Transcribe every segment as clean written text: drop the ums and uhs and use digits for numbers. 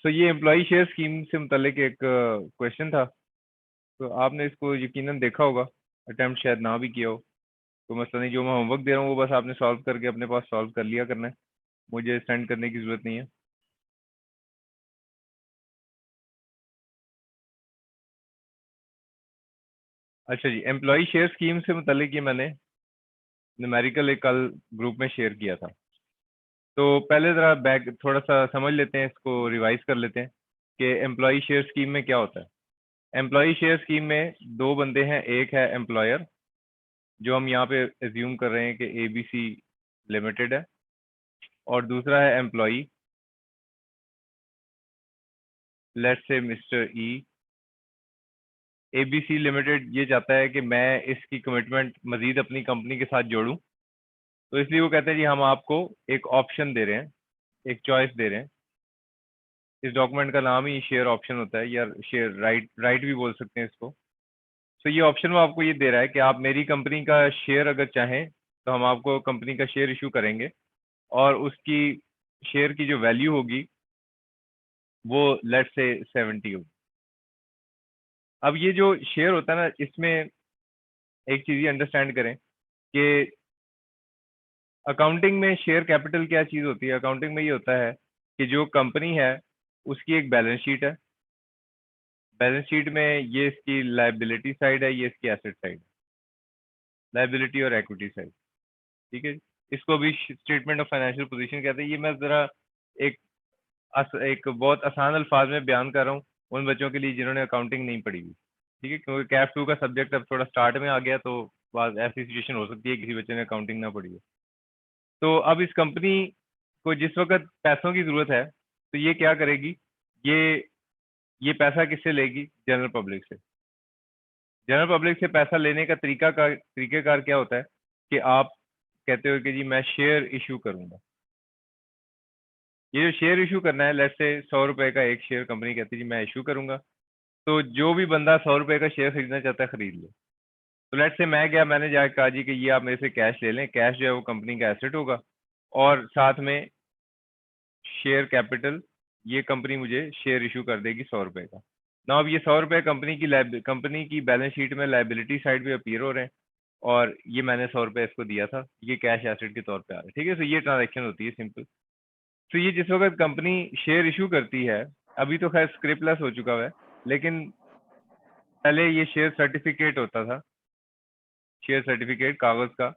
सो ये employ share scheme से मुतल्लिक एक क्वेश्चन था, तो आपने इसको यकीनन देखा होगा, अटेम्प्ट शायद ना भी किया हो। तो मसला नहीं, जो मैं होमवर्क दे रहा हूँ वो बस आपने सॉल्व करके अपने पास सॉल्व कर लिया करना है, मुझे सेंड करने की ज़रूरत नहीं है। अच्छा जी, एम्प्लॉय शेयर स्कीम से मुतल्लिक ये मैंने न्यूमेरिकल एक कल ग्रुप में शेयर किया था। तो पहले ज़रा बैक थोड़ा सा समझ लेते हैं, इसको रिवाइज कर लेते हैं कि एम्प्लॉय शेयर स्कीम में क्या होता है। एम्प्लॉय शेयर स्कीम में दो बंदे हैं, एक है एम्प्लॉयर जो हम यहाँ पे एज्यूम कर रहे हैं कि एबीसी लिमिटेड है, और दूसरा है employee, let's say mister E. ABC limited ये चाहता है कि मैं इसकी कमिटमेंट मजीद अपनी कंपनी के साथ जोड़ूं, तो इसलिए वो कहते हैं जी हम आपको एक ऑप्शन दे रहे हैं, एक चॉइस दे रहे हैं। इस डॉक्यूमेंट का नाम ही शेयर ऑप्शन होता है, या शेयर राइट भी बोल सकते हैं इसको। तो ये ऑप्शन वो आपको ये दे रहा है कि आप मेरी कंपनी का शेयर अगर चाहें तो हम आपको कंपनी का शेयर इशू करेंगे, और उसकी शेयर की जो वैल्यू होगी वो लेट्स से 70 होगी। अब ये जो शेयर होता है ना, इसमें एक चीज़ ये अंडरस्टैंड करें कि अकाउंटिंग में शेयर कैपिटल क्या चीज़ होती है। अकाउंटिंग में ये होता है कि जो कंपनी है उसकी एक बैलेंस शीट है, बैलेंस शीट में ये इसकी लाइबिलिटी साइड है, ये इसकी एसेट साइड, लाइबिलिटी और इक्विटी साइड, ठीक है। इसको अभी स्टेटमेंट ऑफ फाइनेंशियल पोजीशन कहते हैं। ये मैं ज़रा एक एक बहुत आसान अल्फाज में बयान कर रहा हूँ उन बच्चों के लिए जिन्होंने अकाउंटिंग नहीं पढ़ी हुई, ठीक है, क्योंकि कैफ 2 का सब्जेक्ट अब थोड़ा स्टार्ट में आ गया, तो बाद ऐसी सिचुएशन हो सकती है किसी बच्चे ने अकाउंटिंग ना पढ़ी हो। तो अब इस कंपनी को जिस वक्त पैसों की ज़रूरत है, तो ये क्या करेगी, ये ये पैसा किससे लेगी? जनरल पब्लिक से। जनरल पब्लिक से पैसा लेने का तरीक़ाकार क्या होता है कि आप कहते हो कि जी मैं शेयर इशू करूंगा। ये जो शेयर इशू करना है, लेट्स से 100 रुपए का एक शेयर कंपनी कहती है जी मैं इशू करूंगा, तो जो भी बंदा 100 रुपए का शेयर खरीदना चाहता है खरीद ले। तो लेट्स से मैं गया, मैंने जाकर कहा जी कि ये आप मेरे से कैश ले लें, कैश जो है वो कंपनी का एसेट होगा, और साथ में शेयर कैपिटल, ये कंपनी मुझे शेयर इशू कर देगी 100 रुपए का। ना अब ये 100 रुपए कंपनी की बैलेंस शीट में लाइबिलिटी साइड पे अपीयर हो रहे हैं, और ये मैंने 100 रुपए इसको दिया था, ये कैश एसेट के तौर पे आ रहा है, ठीक है। तो ये ट्रांजेक्शन होती है सिंपल। तो ये जिस वक्त कंपनी शेयर इशू करती है, अभी तो खैर स्क्रिप्टलेस हो चुका है, लेकिन पहले ये शेयर सर्टिफिकेट होता था, शेयर सर्टिफिकेट कागज का,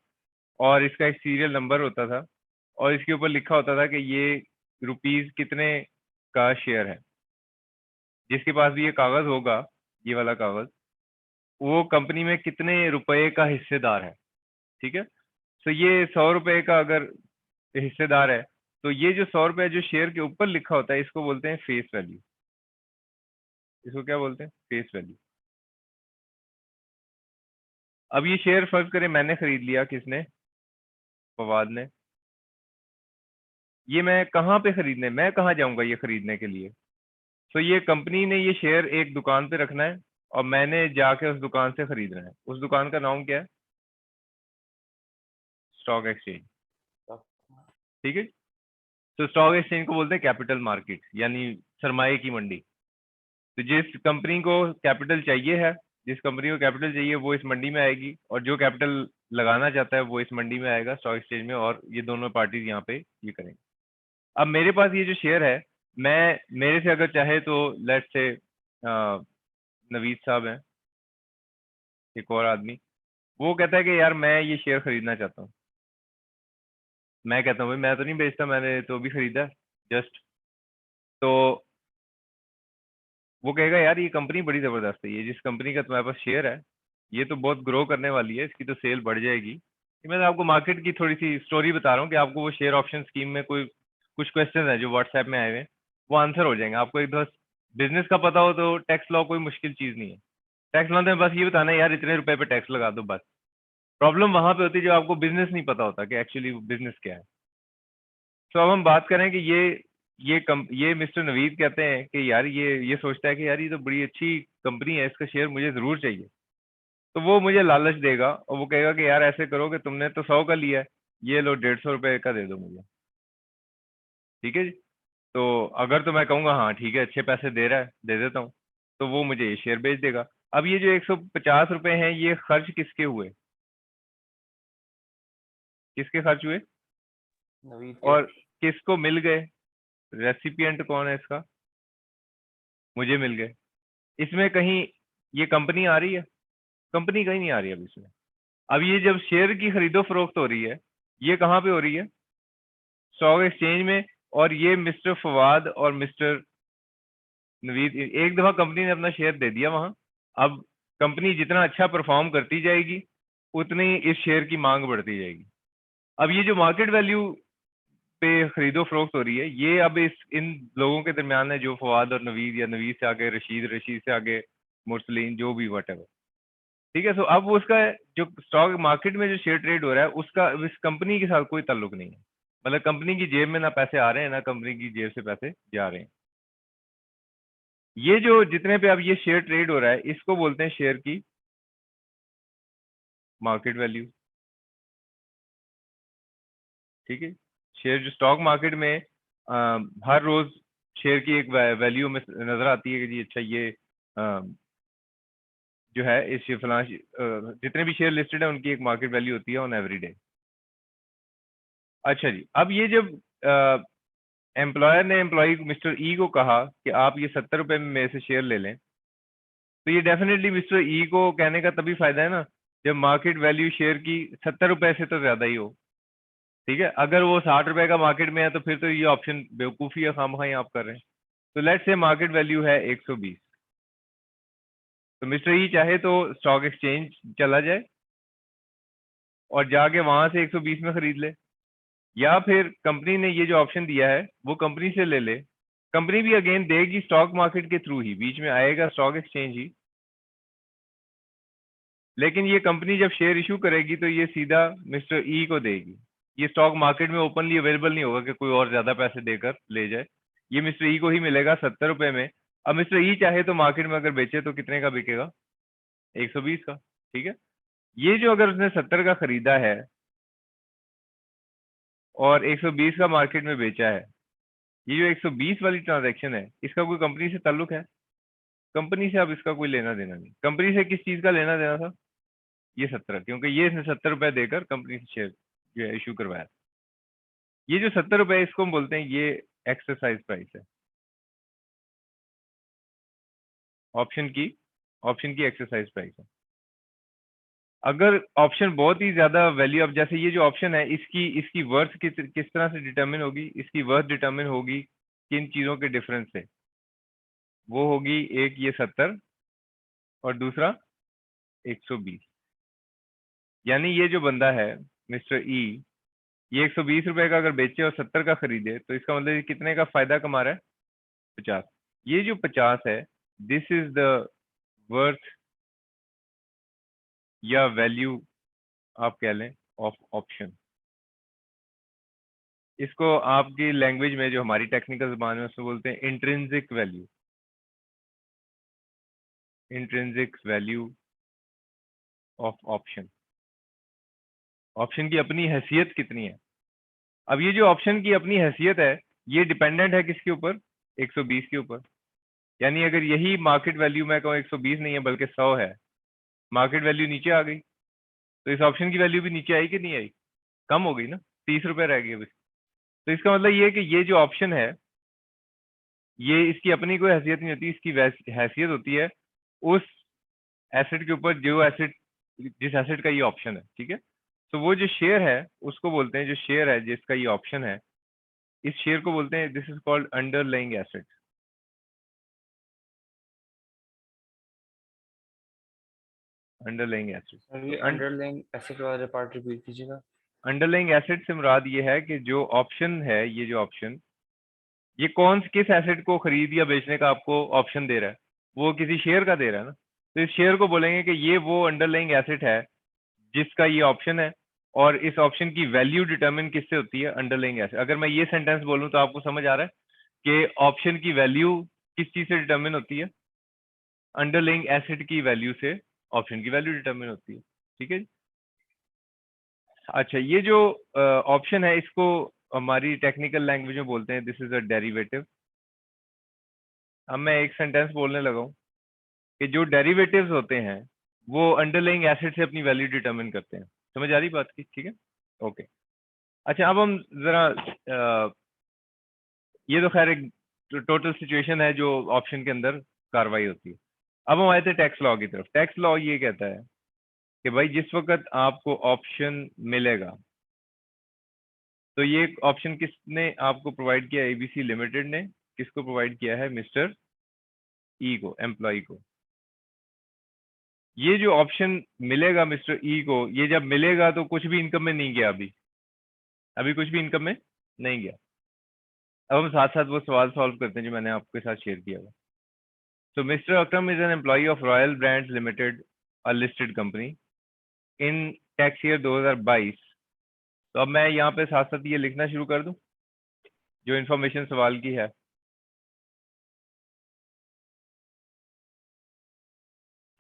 और इसका एक सीरियल नंबर होता था, और इसके ऊपर लिखा होता था कि ये रुपीस कितने का शेयर है। जिसके पास भी ये कागज होगा, ये वाला कागज, वो कंपनी में कितने रुपए का हिस्सेदार है, ठीक है। तो ये 100 रुपए का अगर हिस्सेदार है, तो ये जो 100 रुपए जो शेयर के ऊपर लिखा होता है, इसको बोलते हैं फेस वैल्यू। इसको क्या बोलते हैं? Face value. अब ये शेयर फर्ज करें मैंने खरीद लिया, किसने? फवाद ने। ये मैं कहाँ पे खरीदने, मैं कहाँ जाऊंगा ये खरीदने के लिए? तो ये कंपनी ने ये शेयर एक दुकान पे रखना है, और मैंने जाके उस दुकान से खरीदना है। उस दुकान का नाम क्या है? स्टॉक एक्सचेंज, ठीक है। तो स्टॉक एक्सचेंज को बोलते हैं कैपिटल मार्केट, यानी सरमाए की मंडी। तो जिस कंपनी को कैपिटल चाहिए है, जिस कंपनी को कैपिटल चाहिए वो इस मंडी में आएगी, और जो कैपिटल लगाना चाहता है वो इस मंडी में आएगा, स्टॉक एक्सचेंज में, और ये दोनों पार्टीज यहाँ पे ये करेंगे। अब मेरे पास ये जो शेयर है, मैं मेरे से अगर चाहे तो लेट्स से नवीद साहब हैं, एक और आदमी, वो कहता है कि यार मैं ये शेयर खरीदना चाहता हूँ। मैं कहता हूँ भाई मैं तो नहीं बेचता, मैंने तो अभी खरीदा जस्ट। तो वो कहेगा यार ये कंपनी बड़ी ज़बरदस्त है, ये जिस कंपनी का तुम्हारे पास शेयर है ये तो बहुत ग्रो करने वाली है, इसकी तो सेल बढ़ जाएगी। ये मैं आपको मार्केट की थोड़ी सी स्टोरी बता रहा हूँ कि आपको वो शेयर ऑप्शन स्कीम में कोई कुछ क्वेश्चन है जो व्हाट्सएप में आए हुए हैं, वो आंसर हो जाएंगे। आपको एक बस बिजनेस का पता हो तो टैक्स लॉ कोई मुश्किल चीज़ नहीं है। टैक्स लॉ में बस ये बताना है यार इतने रुपए पे टैक्स लगा दो, बस। प्रॉब्लम वहां पे होती है जब आपको बिजनेस नहीं पता होता कि एक्चुअली बिजनेस क्या है। तो अब हम बात करें कि ये मिस्टर नवीद कहते हैं कि यार ये सोचता है कि यार ये तो बड़ी अच्छी कंपनी है, इसका शेयर मुझे ज़रूर चाहिए। तो वो मुझे लालच देगा और वो कहेगा कि यार ऐसे करो कि तुमने तो 100 का लिया है, ये लो 150 रुपए का दे दो मुझे, ठीक है जी। तो अगर तो मैं कहूँगा हाँ ठीक है, अच्छे पैसे दे रहा है, दे देता हूँ, तो वो मुझे ये शेयर बेच देगा। अब ये जो 150 रुपए हैं, ये खर्च किसके हुए? किसके खर्च हुए नवीद के। और किसको मिल गए? रेसिपिएंट कौन है इसका? मुझे मिल गए। इसमें कहीं ये कंपनी आ रही है? कंपनी कहीं नहीं आ रही अब इसमें। अब ये जब शेयर की खरीदो फरोख्त हो रही है, ये कहाँ पे हो रही है? स्टॉक एक्सचेंज में। और ये मिस्टर फवाद और मिस्टर नवीद, एक दफा कंपनी ने अपना शेयर दे दिया वहां। अब कंपनी जितना अच्छा परफॉर्म करती जाएगी, उतनी इस शेयर की मांग बढ़ती जाएगी। अब ये जो मार्केट वैल्यू पे खरीदो फरोख्त हो रही है, ये अब इन लोगों के दरमियान है, जो फवाद और नवीद, या नवीद से आगे रशीद, रशीद से आगे मुरसलीन, जो भी वट। ठीक है। सो अब वो उसका जो स्टॉक मार्केट में जो शेयर ट्रेड हो रहा है, उसका इस कंपनी के साथ कोई ताल्लुक नहीं है। मतलब कंपनी की जेब में ना पैसे आ रहे हैं, ना कंपनी की जेब से पैसे जा रहे हैं। ये जो जितने पे अब ये शेयर ट्रेड हो रहा है, इसको बोलते हैं शेयर की मार्केट वैल्यू। ठीक है। शेयर जो स्टॉक मार्केट में हर रोज शेयर की एक वैल्यू में नजर आती है कि जी अच्छा ये जो है इस फलां जितने भी शेयर लिस्टेड है, उनकी एक मार्केट वैल्यू होती है ऑन एवरी डे। अच्छा जी, अब ये जब एम्प्लॉयर ने एम्प्लॉय मिस्टर ई को कहा कि आप ये 70 रुपए में मेरे से शेयर ले लें, तो ये डेफिनेटली मिस्टर ई को कहने का तभी फायदा है ना, जब मार्केट वैल्यू शेयर की 70 रुपए से तो ज्यादा ही हो। ठीक है। अगर वो 60 रुपए का मार्केट में है, तो फिर तो ये ऑप्शन बेवकूफी या खामखाई आप कर रहे हैं। तो लेट्स से मार्केट वैल्यू है 120, तो मिस्टर ई चाहे तो स्टॉक एक्सचेंज चला जाए और जाके वहां से 120 में खरीद ले, या फिर कंपनी ने ये जो ऑप्शन दिया है वो कंपनी से ले ले। कंपनी भी अगेन देगी स्टॉक मार्केट के थ्रू ही, बीच में आएगा स्टॉक एक्सचेंज ही। लेकिन ये कंपनी जब शेयर इशू करेगी, तो ये सीधा मिस्टर ई को देगी। ये स्टॉक मार्केट में ओपनली अवेलेबल नहीं होगा कि कोई और ज्यादा पैसे देकर ले जाए। ये मिस्टर ई को ही मिलेगा 70 रुपए में। अब मिस्टर ई चाहे तो मार्केट में अगर बेचे तो कितने का बिकेगा? 120 का। ठीक है। ये जो अगर उसने 70 का खरीदा है और 120 का मार्केट में बेचा है, ये जो 120 वाली ट्रांजैक्शन है, इसका कोई कंपनी से ताल्लुक है? कंपनी से अब इसका कोई लेना देना नहीं। कंपनी से किस चीज का लेना देना था? ये 70, क्योंकि ये इसने 70 रुपए देकर कंपनी से शेयर जो है इशू करवाया। ये जो 70 रुपए, इसको हम बोलते हैं ये एक्सरसाइज प्राइस है। ऑप्शन की एक्सरसाइज प्राइस है। अगर ऑप्शन बहुत ही ज्यादा वैल्यू, अब जैसे ये जो ऑप्शन है, इसकी इसकी वर्थ किस तरह से डिटरमिन होगी? इसकी वर्थ डिटरमिन होगी किन चीजों के डिफरेंस से? वो होगी एक ये 70 और दूसरा 120। यानी ये जो बंदा है मिस्टर ई, ये 120 रुपए का अगर बेचे और 70 का खरीदे, तो इसका मतलब ये कितने का फायदा कमा रहा है? 50। ये जो 50 है, दिस इज द वर्थ या वैल्यू आप कह लें ऑफ ऑप्शन। इसको आपकी लैंग्वेज में, जो हमारी टेक्निकल जुबान में, उसको बोलते हैं intrinsic value. Intrinsic value of option. Option की अपनी हैसियत कितनी है? अब ये जो ऑप्शन की अपनी हैसियत है, ये डिपेंडेंट है किसके ऊपर? 120 के ऊपर। यानी अगर यही मार्केट वैल्यू मैं कहूँ 120 नहीं है बल्कि 100 है, मार्केट वैल्यू नीचे आ गई, तो इस ऑप्शन की वैल्यू भी नीचे आई कि नहीं आई? कम हो गई ना, 30 रुपए रह गई अभी। तो इसका मतलब ये है कि ये जो ऑप्शन है, ये इसकी अपनी कोई हैसियत नहीं होती, इसकी हैसियत होती है उस एसेट के ऊपर, जो एसेट, जिस एसेट का ये ऑप्शन है। ठीक है। तो वो जो शेयर है, उसको बोलते हैं, जो शेयर है जिसका ये ऑप्शन है, इस शेयर को बोलते हैं, this is called underlying asset. Underlying asset. Sir तो ये अंडरलाइंग एसेट वाला पार्ट रिपीट कीजिएगा। अंडरलाइंग एसेट से मुराद ये है कि जो ऑप्शन है, ये जो ऑप्शन, ये कौन किस एसेट को खरीद या बेचने का आपको ऑप्शन दे रहा है? वो किसी शेयर का दे रहा है ना। तो इस शेयर को बोलेंगे कि ये वो अंडरलाइंग एसेट है जिसका ये ऑप्शन है, और इस ऑप्शन की वैल्यू डिटरमिन किससे होती है? Underlying asset. अगर मैं ये सेंटेंस बोलूं तो आपको समझ आ रहा है कि ऑप्शन की वैल्यू किस चीज से डिटरमिन होती है? अंडरलाइंग एसेट की वैल्यू से ऑप्शन की वैल्यू डिटरमिन होती है। ठीक है जी। अच्छा, ये जो ऑप्शन है, इसको हमारी टेक्निकल लैंग्वेज में बोलते हैं दिस इज अ डेरिवेटिव। अब मैं एक सेंटेंस बोलने लगा हूँ कि जो डेरिवेटिव्स होते हैं वो अंडरलाइंग एसेट से अपनी वैल्यू डिटरमिन करते हैं। समझ आ रही बात की? ठीक है, ओके। अच्छा, अब हम जरा ये तो खैर एक टोटल सिचुएशन है जो ऑप्शन के अंदर कार्रवाई होती है। अब हम आए थे टैक्स लॉ की तरफ। टैक्स लॉ ये कहता है कि भाई जिस वक्त आपको ऑप्शन मिलेगा, तो ये ऑप्शन किसने आपको प्रोवाइड किया? एबीसी लिमिटेड ने। किसको प्रोवाइड किया है? मिस्टर ई को, एम्प्लॉय को। ये जो ऑप्शन मिलेगा मिस्टर ई को, ये जब मिलेगा तो कुछ भी इनकम में नहीं गया। अभी कुछ भी इनकम में नहीं गया। अब हम साथ साथ वो सवाल सॉल्व करते हैं जो मैंने आपके साथ शेयर किया था। So Mr. Akram is an employee of Royal Brands Limited, a listed company, in tax year 2022। तो अब मैं यहाँ पे साथ साथ ये लिखना शुरू कर दूं जो इन्फॉर्मेशन सवाल की है।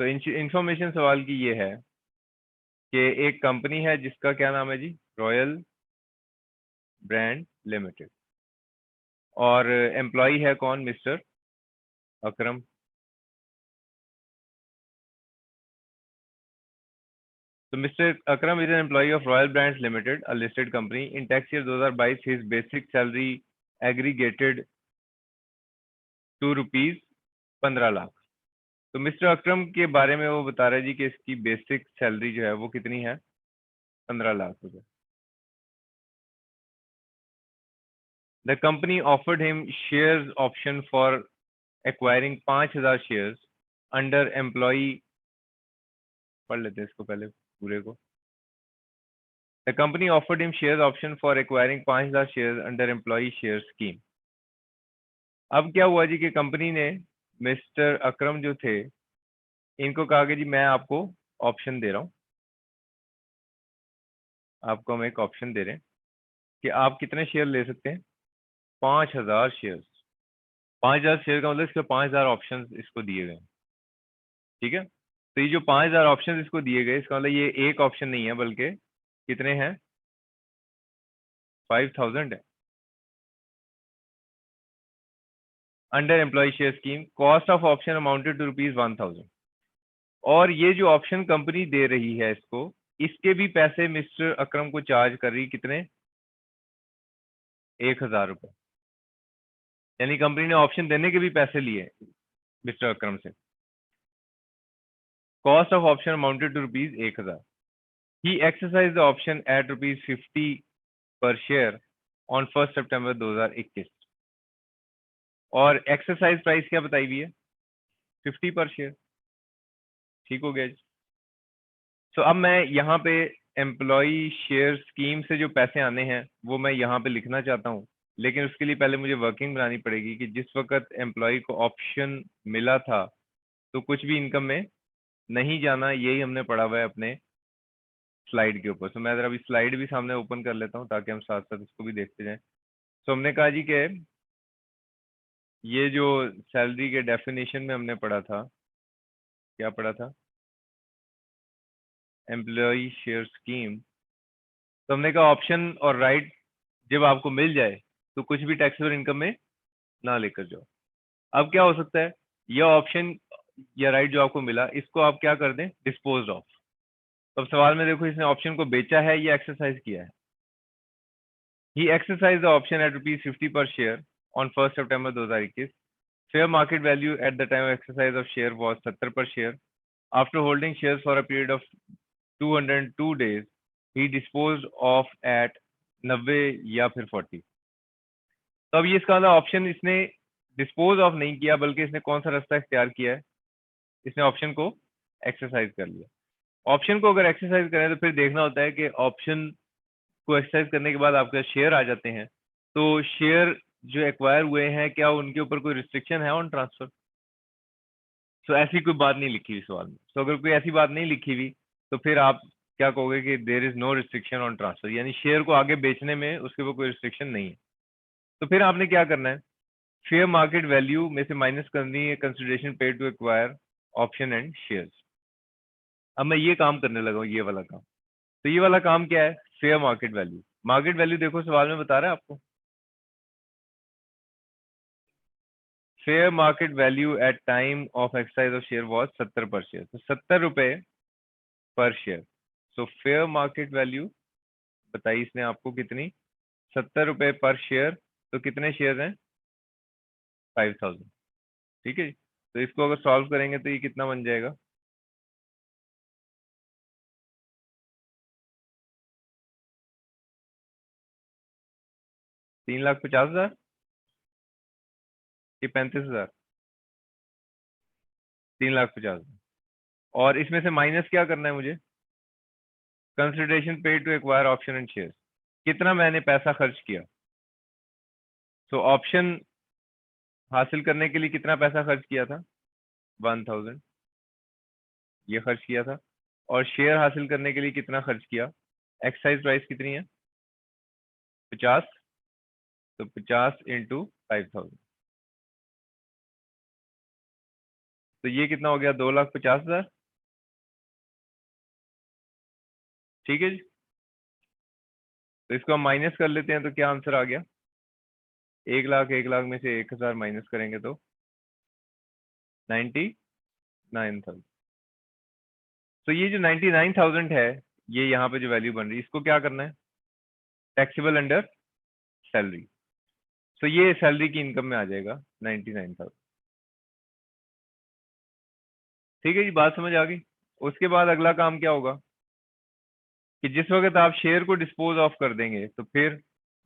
तो इन्फॉर्मेशन सवाल की ये है कि एक कंपनी है जिसका क्या नाम है जी? Royal brand limited. और एम्प्लॉय है कौन? Mister Akram. So Mr. Akram is an employee of Royal Brands Limited, a listed company. In tax year 2022, his basic salary aggregated to ₹15 lakh. तो मिस्टर अकरम के बारे में वो बता रहा है जी कि इसकी बेसिक सैलरी जो है वो कितनी है? 15 लाख रुपए। The company offered him shares option for acquiring 5000 shares under employee. पढ़ लेते हैं इसको पहले पूरे को। The company offered him shares option for acquiring 5000 shares under employee share scheme. अब क्या हुआ जी कि कंपनी ने मिस्टर अकरम जो थे इनको कहा कि जी मैं आपको ऑप्शन दे रहा हूँ, आपको हम एक ऑप्शन दे रहे हैं कि आप कितने शेयर ले सकते हैं? 5000 शेयर। 5000 शेयर का मतलब इसके 5000 ऑप्शन इसको दिए गए। ठीक है, तो ये जो 5000 ऑप्शन इसको दिए गए, इसका मतलब ये एक ऑप्शन नहीं है बल्कि कितने हैं? 5000 है। Under employee share scheme cost of option amounted to ₹1000। और ये जो ऑप्शन कंपनी दे रही है इसको, इसके भी पैसे मिस्टर अकरम को चार्ज कर रही। कितने? 1000 रुपए। यानी कंपनी ने ऑप्शन देने के भी पैसे लिए मिस्टर अकरम से। Cost of option amounted to ₹1000। He exercise the option at ₹50 per share on 1 सितंबर 2021। और एक्सरसाइज प्राइस क्या बताई हुई है? 50 पर शेयर। ठीक हो गया जी। तो अब मैं यहाँ पे एम्प्लॉय शेयर स्कीम से जो पैसे आने हैं वो मैं यहाँ पे लिखना चाहता हूँ, लेकिन उसके लिए पहले मुझे वर्किंग बनानी पड़ेगी कि जिस वक्त एम्प्लॉय को ऑप्शन मिला था तो कुछ भी इनकम में नहीं जाना। यही हमने पढ़ा हुआ है अपने स्लाइड के ऊपर। तो मैं जरा अभी स्लाइड भी सामने ओपन कर लेता हूँ ताकि हम साथ साथ इसको भी देखते जाएं। तो हमने कहा जी कि ये जो सैलरी के डेफिनेशन में हमने पढ़ा था, क्या पढ़ा था? Employee share scheme. तो हमने कहा ऑप्शन और राइट जब आपको मिल जाए तो कुछ भी टैक्सेबल इनकम में ना लेकर जाओ। अब क्या हो सकता है? यह ऑप्शन या राइट जो आपको मिला इसको आप क्या कर दें? Dispose of. अब सवाल में देखो, इसने ऑप्शन को बेचा है या एक्सरसाइज किया है? ही exercise the option at ₹50 per share on 1 September 2021। Fair market value at the time of exercise of share was 70 per share. After holding shares for a period of 202 days, he disposed of at 90 या फिर 40। तो अब ये इसका वाला option इसने dispose of नहीं किया बल्कि इसने कौन सा रास्ता इख्तियार किया है? इसने ऑप्शन को एक्सरसाइज कर लिया। ऑप्शन को अगर एक्सरसाइज करें तो फिर देखना होता है कि ऑप्शन को एक्सरसाइज करने के बाद आपके शेयर आ जाते हैं, तो शेयर जो एक्वायर हुए हैं क्या उनके ऊपर कोई रिस्ट्रिक्शन है ऑन ट्रांसफर? तो ऐसी कोई बात नहीं लिखी हुई सवाल में। तो अगर कोई ऐसी बात नहीं लिखी हुई तो फिर आप क्या कहोगे कि there is no restriction on transfer, यानी शेयर को आगे बेचने में उसके ऊपर कोई रिस्ट्रिक्शन नहीं है। तो फिर आपने क्या करना है? फेयर मार्केट वैल्यू में से माइनस करनी है consideration paid to acquire option and shares. अब मैं ये काम करने लगा हूँ, ये वाला काम। तो ये वाला काम क्या है? Fair market value. Market value देखो सवाल में बता रहा है आपको, fair market value at time of exercise of share was 70 per share, तो 70 रुपए per share. So fair market value बताई इसने आपको कितनी, 70 रुपए पर शेयर, तो कितने शेयर हैं, 5000। ठीक है जी, तो इसको अगर सॉल्व करेंगे तो ये कितना बन जाएगा, 3,50,000 कि 35,000, 3,50,000। और इसमें से माइनस क्या करना है मुझे, consideration paid to acquire option and share, कितना मैंने पैसा खर्च किया। तो ऑप्शन हासिल करने के लिए कितना पैसा खर्च किया था, 1000 ये खर्च किया था। और शेयर हासिल करने के लिए कितना खर्च किया, एक्सरसाइज प्राइस कितनी है, 50, तो 50 इंटू 5000, तो ये कितना हो गया, 2,50,000। ठीक है जी, तो इसको हम माइनस कर लेते हैं, तो क्या आंसर आ गया, 1,00,000 में से 1,000 माइनस करेंगे तो 99,000। तो ये जो 99,000 है, ये यहाँ पे जो वैल्यू बन रही है, इसको क्या करना है, टैक्सेबल अंडर सैलरी। तो ये सैलरी की इनकम में आ जाएगा 99,000। ठीक है जी, बात समझ आ गई। उसके बाद अगला काम क्या होगा कि जिस वक्त आप शेयर को डिस्पोज ऑफ कर देंगे तो फिर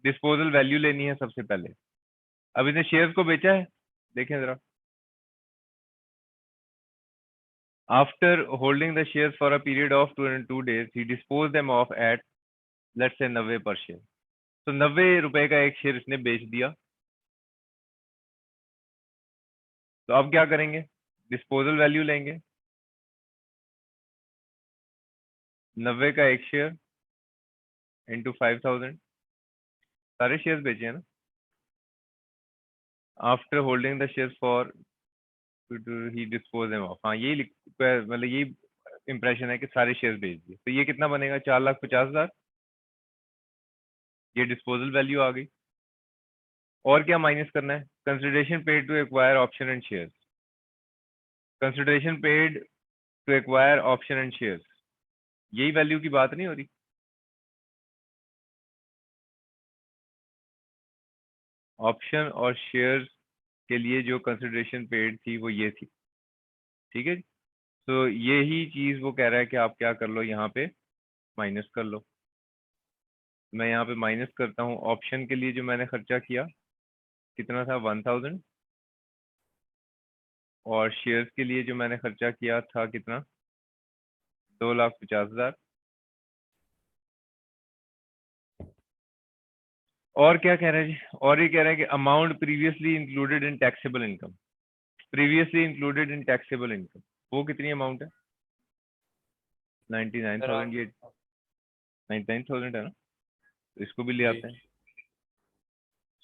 डिस्पोजल वैल्यू लेनी है सबसे पहले। अब इसने शेयर्स को बेचा है, देखें जरा, after holding the shares for a period of 202 days he dispose them off at let's say 90 पर शेयर। तो 90 रुपए का एक शेयर इसने बेच दिया। तो अब क्या करेंगे, डिस्पोजल वैल्यू लेंगे, 90 का एक शेयर इंटू 5000, सारे शेयर्स बेचे हैं ना, after holding the shares for he dispose them of, हाँ यही मतलब यही इंप्रेशन है कि सारे शेयर्स बेच दिए। तो ये कितना बनेगा, 4,50,000, ये डिस्पोजल वैल्यू आ गई। और क्या माइनस करना है, consideration paid to acquire option and shares, consideration paid to acquire option and shares, यही वैल्यू की बात नहीं हो रही। ऑप्शन और शेयर्स के लिए जो कंसिडरेशन पेड थी वो ये थी। ठीक है, तो यही चीज वो कह रहा है कि आप क्या कर लो, यहाँ पे माइनस कर लो। मैं यहाँ पे माइनस करता हूँ, ऑप्शन के लिए जो मैंने खर्चा किया कितना था, 1000, और शेयर्स के लिए जो मैंने खर्चा किया था कितना, 2,50,000। और क्या कह रहे हैं जी, और ये कह रहे हैं कि amount previously included in taxable income, previously included in taxable income वो कितनी अमाउंट है, 99,000, ये 99,000 है ना, तो इसको भी ले आते हैं।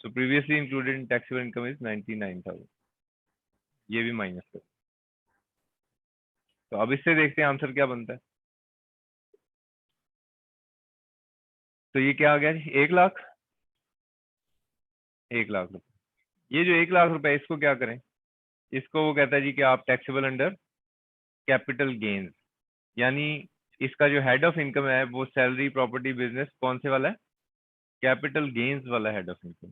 So previously included in taxable income is 99,000, ये भी माइनस कर। तो अब इससे देखते हैं आंसर क्या बनता है। तो ये क्या आ गया जी, 1,00,000, 1,00,000 रुपए। ये जो 1,00,000 रुपए इसको क्या करें, इसको वो कहता है जी कि आप टैक्सेबल अंडर कैपिटल गेन्स, यानी इसका जो हेड ऑफ इनकम है वो सैलरी प्रॉपर्टी बिजनेस कौन से वाला है, कैपिटल गेन्स वाला हेड ऑफ इनकम।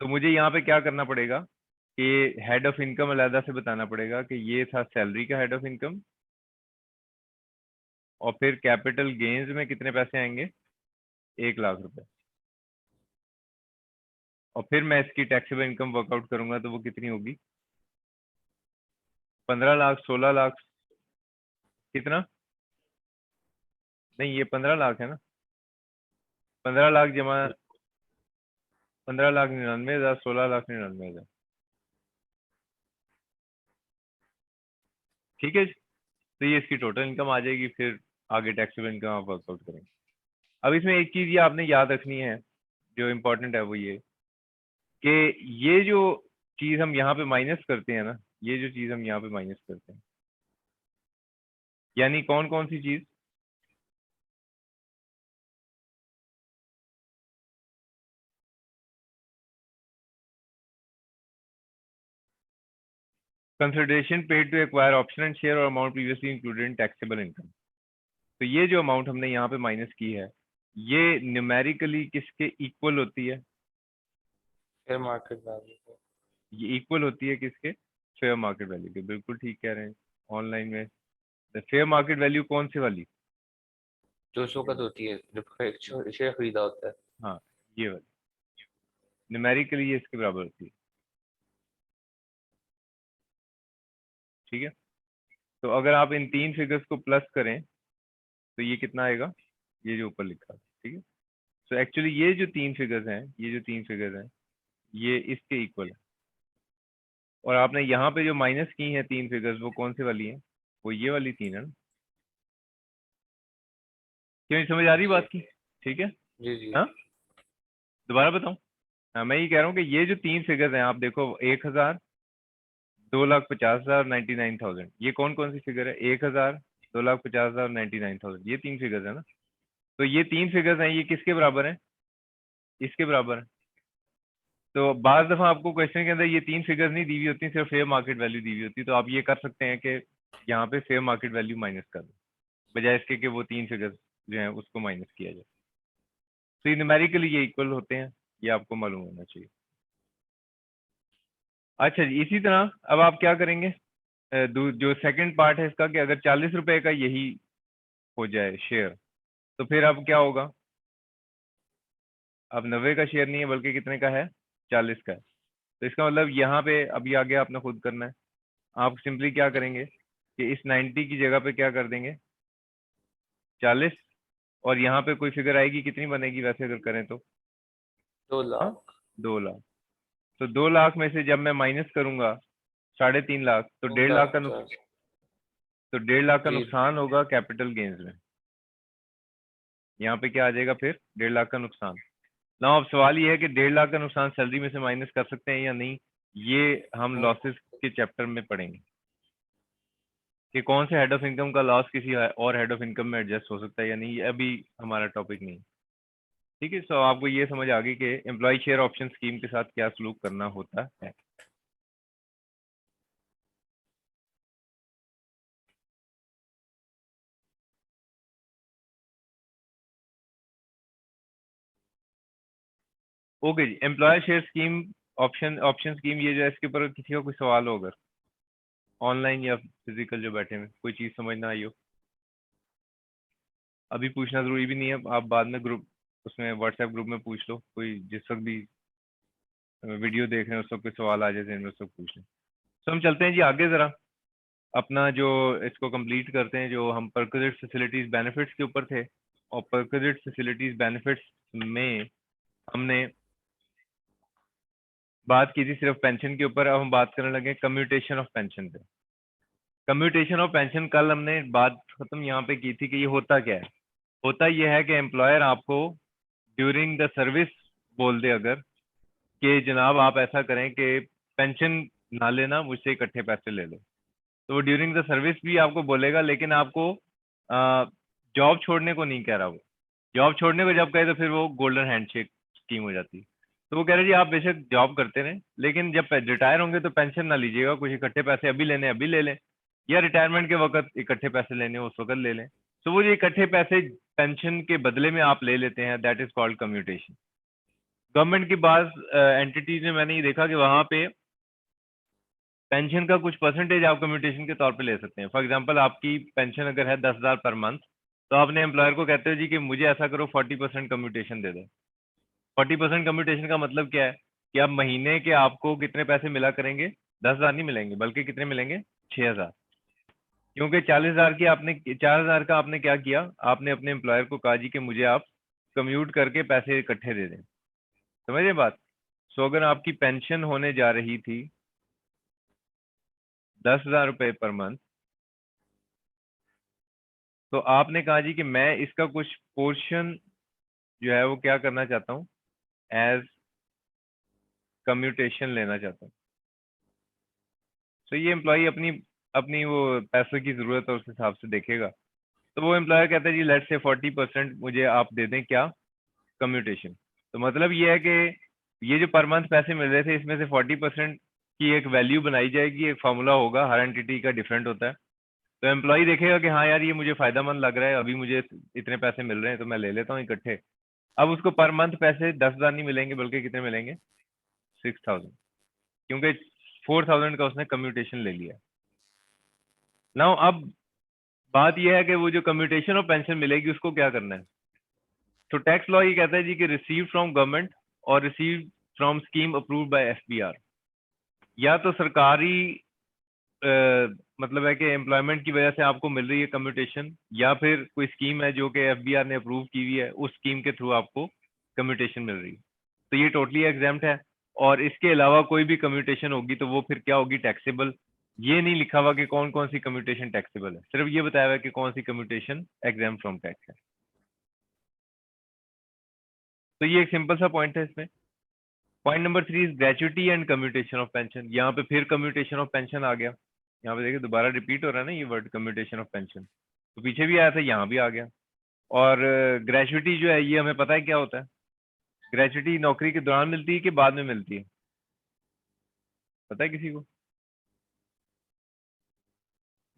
तो मुझे यहाँ पे क्या करना पड़ेगा कि हेड ऑफ इनकम अलहदा से बताना पड़ेगा कि ये था सैलरी का हेड ऑफ इनकम, और फिर कैपिटल गेन्स में कितने पैसे आएंगे, 1,00,000 रुपए, और फिर मैं इसकी टैक्सेबल इनकम वर्कआउट करूंगा तो वो कितनी होगी, 15,00,000, 16,00,000, कितना, नहीं ये 15,00,000 है ना, 15,00,000 जमा 15,99,000, 16,99,000। ठीक है, तो ये इसकी टोटल इनकम आ जाएगी, फिर आगे टैक्सेबल इनकम आप वर्कआउट करेंगे। अब इसमें एक चीज ये आपने याद रखनी है जो इम्पोर्टेंट है, वो ये कि ये जो चीज हम यहाँ पे माइनस करते हैं ना, ये जो चीज हम यहाँ पे माइनस करते हैं, यानी कौन कौन सी चीज, consideration paid to acquire option and share और amount previously included in taxable income. तो ये जो अमाउंट हमने यहाँ पे माइनस की है ये न्यूमेरिकली किसके इक्वल होती है? Fair market value. ये इक्वल होती है किसके? फेयर मार्केट वैल्यू के। बिल्कुल ठीक कह रहे हैं। ऑनलाइन में फेयर मार्केट वैल्यू कौन सी वाली? जो शोकत होती है जब शेयर खरीदा होता है। हाँ, ये वाली न्यूमेरिकली ये इसके बराबर होती है। ठीक है, तो अगर आप इन तीन फिगर्स को प्लस करें तो ये कितना आएगा? ये जो ऊपर लिखा है। ठीक है, तो एक्चुअली ये जो तीन फिगर्स हैं, ये जो तीन फिगर्स हैं ये इसके इक्वल है। और आपने यहाँ पे जो माइनस की हैं तीन फिगर्स वो कौन सी वाली हैं? वो ये वाली तीन है ना। क्यों, समझ आ रही बात की? ठीक है, जी जी। हाँ दोबारा बताऊं? हाँ, मैं ये कह रहा हूँ कि ये जो तीन फिगर्स हैं आप देखो, 1000, 2,50,000, 99,000, ये कौन कौन सी फिगर है? 1000, 2,50,000, 99,000, ये तीन फिगर्स है ना। तो ये तीन फिगर्स हैं, ये किसके बराबर है? इसके बराबर है। तो बाज दफा आपको क्वेश्चन के अंदर ये तीन फिगर्स नहीं दी हुई होती, सिर्फ फेयर मार्केट वैल्यू दी हुई होती है। तो आप ये कर सकते हैं कि यहाँ पे फेयर मार्केट वैल्यू माइनस कर दो, बजाय इसके कि वो तीन फिगर्स जो हैं उसको माइनस किया जाए। तो ये न्यूमेरिकली ये इक्वल होते हैं, ये आपको मालूम होना चाहिए। अच्छा जी, इसी तरह अब आप क्या करेंगे? जो सेकंड पार्ट है इसका कि अगर 40 रुपए का यही हो जाए शेयर तो फिर अब क्या होगा? अब 90 का शेयर नहीं है बल्कि कितने का है? 40 का है। तो इसका मतलब यहाँ पे अभी आगे आपने खुद करना है। आप सिंपली क्या करेंगे कि इस 90 की जगह पे क्या कर देंगे? 40। और यहाँ पे कोई फिगर आएगी, कितनी बनेगी वैसे अगर करें तो? 2 हाँ, लाख 2 लाख। तो 2 लाख में से जब मैं माइनस करूंगा 3.5 लाख तो 1.5 लाख का 50। तो 1.5 लाख का जी नुकसान होगा कैपिटल गेन्स में। यहाँ पे क्या आ जाएगा फिर? 1.5 लाख का नुकसान ना। अब सवाल ये है कि 1.5 लाख का नुकसान सैलरी में से माइनस कर सकते हैं या नहीं। ये हम हाँ। लॉसेस के चैप्टर में पढ़ेंगे कि कौन से हेड ऑफ इनकम का लॉस किसी और हेड ऑफ इनकम में एडजस्ट हो सकता है या नहीं। ये अभी हमारा टॉपिक नहीं है। ठीक है, सो आपको ये समझ आ गई कि एम्प्लॉय शेयर ऑप्शन स्कीम के साथ क्या सलूक करना होता है। ओके जी, employee share scheme option option scheme ये जो है इसके ऊपर किसी का कोई सवाल हो, अगर ऑनलाइन या फिजिकल जो बैठे में कोई चीज़ समझ ना आई हो, अभी पूछना जरूरी भी नहीं है। आप बाद में ग्रुप उसमें व्हाट्सएप ग्रुप में पूछ लो, कोई जिस वक्त भी वीडियो देख रहे हैं उस वक्त कोई सवाल आ जाए जहन में उस वक्त पूछ लें। तो हम चलते हैं जी आगे ज़रा, अपना जो इसको कंप्लीट करते हैं। जो हम परक्विजिट फैसिलिटीज बेनिफिट्स के ऊपर थे, और परक्विजिट फैसिलिटीज बेनिफिट्स में हमने बात की थी सिर्फ पेंशन के ऊपर। अब हम बात करने लगे कम्यूटेशन ऑफ पेंशन पे। कम्यूटेशन ऑफ पेंशन कल हमने बात खत्म यहाँ पे की थी कि ये होता क्या है। होता यह है कि एम्प्लॉयर आपको ड्यूरिंग द सर्विस बोल दे अगर कि जनाब आप ऐसा करें कि पेंशन ना लेना, मुझसे इकट्ठे पैसे ले लो, तो वो ड्यूरिंग द सर्विस भी आपको बोलेगा, लेकिन आपको जॉब छोड़ने को नहीं कह रहा। वो जॉब छोड़ने को जब कहे तो फिर वो गोल्डन हैंडशेक स्कीम हो जाती है। तो वो कह रहे जी आप बेशक जॉब करते रहें लेकिन जब रिटायर होंगे तो पेंशन ना लीजिएगा, कुछ इकट्ठे पैसे अभी लेने अभी ले लें, या रिटायरमेंट के वक्त इकट्ठे पैसे लेने उस वक्त ले लें। तो वो जो इकट्ठे पैसे पेंशन के बदले में आप ले लेते हैं, that is called commutation. Government की बात एंटिटीज में मैंने ये देखा कि वहां पे पेंशन का कुछ परसेंटेज आप कम्यूटेशन के तौर पे ले सकते हैं। फॉर एग्जांपल आपकी पेंशन अगर है 10,000 पर मंथ, तो आपने एम्प्लॉयर को कहते हो जी कि मुझे ऐसा करो 40% कम्यूटेशन दे दो। 40% कम्यूटेशन का मतलब क्या है कि अब महीने के आपको कितने पैसे मिला करेंगे? 10,000 नहीं मिलेंगे बल्कि कितने मिलेंगे? 6,000। क्योंकि 40,000 की आपने 4,000 का आपने क्या किया, आपने अपने एम्प्लॉयर को कहा जी कि मुझे आप कम्यूट करके पैसे इकट्ठे दे दें। समझे बात? सो अगर आपकी पेंशन होने जा रही थी 10,000 रुपए पर मंथ, तो आपने कहा जी कि मैं इसका कुछ पोर्शन जो है वो क्या करना चाहता हूँ, एज कम्यूटेशन लेना चाहता हूँ। तो ये एम्प्लॉय अपनी अपनी वो पैसों की जरूरत है उस हिसाब से देखेगा। तो वो एम्प्लॉयर कहता है जी लेट्स से 40% मुझे आप दे दें, क्या? कम्यूटेशन। तो मतलब ये है कि ये जो पर मंथ पैसे मिल रहे थे इसमें से 40% उसकी एक वैल्यू बनाई जाएगी, एक फार्मूला होगा, हर एंटिटी का डिफरेंट होता है। तो एम्प्लॉय देखेगा कि हाँ यार ये मुझे फायदेमंद लग रहा है, अभी मुझे इतने पैसे मिल रहे हैं तो मैं ले लेता हूँ इकट्ठे। अब उसको पर मंथ पैसे 10,000 नहीं मिलेंगे, बल्कि कितने मिलेंगे, 6,000, क्योंकि 4,000 का उसने कम्यूटेशन ले लिया। नाउ अब बात यह है कि वो जो कम्यूटेशन ऑफ पेंशन मिलेगी उसको क्या करना है। तो टैक्स लॉ ये कहता है जी कि रिसीव फ्रॉम गवर्नमेंट और receive from scheme approved by FBR, या तो सरकारी मतलब है कि एम्प्लॉयमेंट की वजह से आपको मिल रही है कम्यूटेशन, या फिर कोई स्कीम है जो कि एफबीआर ने अप्रूव की हुई है, उस स्कीम के थ्रू आपको कम्यूटेशन मिल रही है, तो ये टोटली एग्जाम्प्ट है। और इसके अलावा कोई भी कम्यूटेशन होगी तो वो फिर क्या होगी, टैक्सेबल। ये नहीं लिखा हुआ कि कौन कौन सी कम्यूटेशन टैक्सेबल है, सिर्फ ये बताया हुआ है कि कौन सी कम्यूटेशन एग्जाम फ्रॉम टैक्स है। तो ये एक सिंपल सा पॉइंट है इसमें। Point number 3 is gratuity and commutation of pension. यहाँ पे फिर कम्यूटेशन ऑफ पेंशन आ गया, यहाँ पे देखिए दोबारा रिपीट हो रहा है ना ये वर्ड कम्यूटेशन ऑफ पेंशन, तो पीछे भी आया था, यहाँ भी आ गया। और ग्रेचुटी जो है ये हमें पता है क्या होता है। ग्रेचुटी नौकरी के दौरान मिलती है कि बाद में मिलती है, पता है किसी को।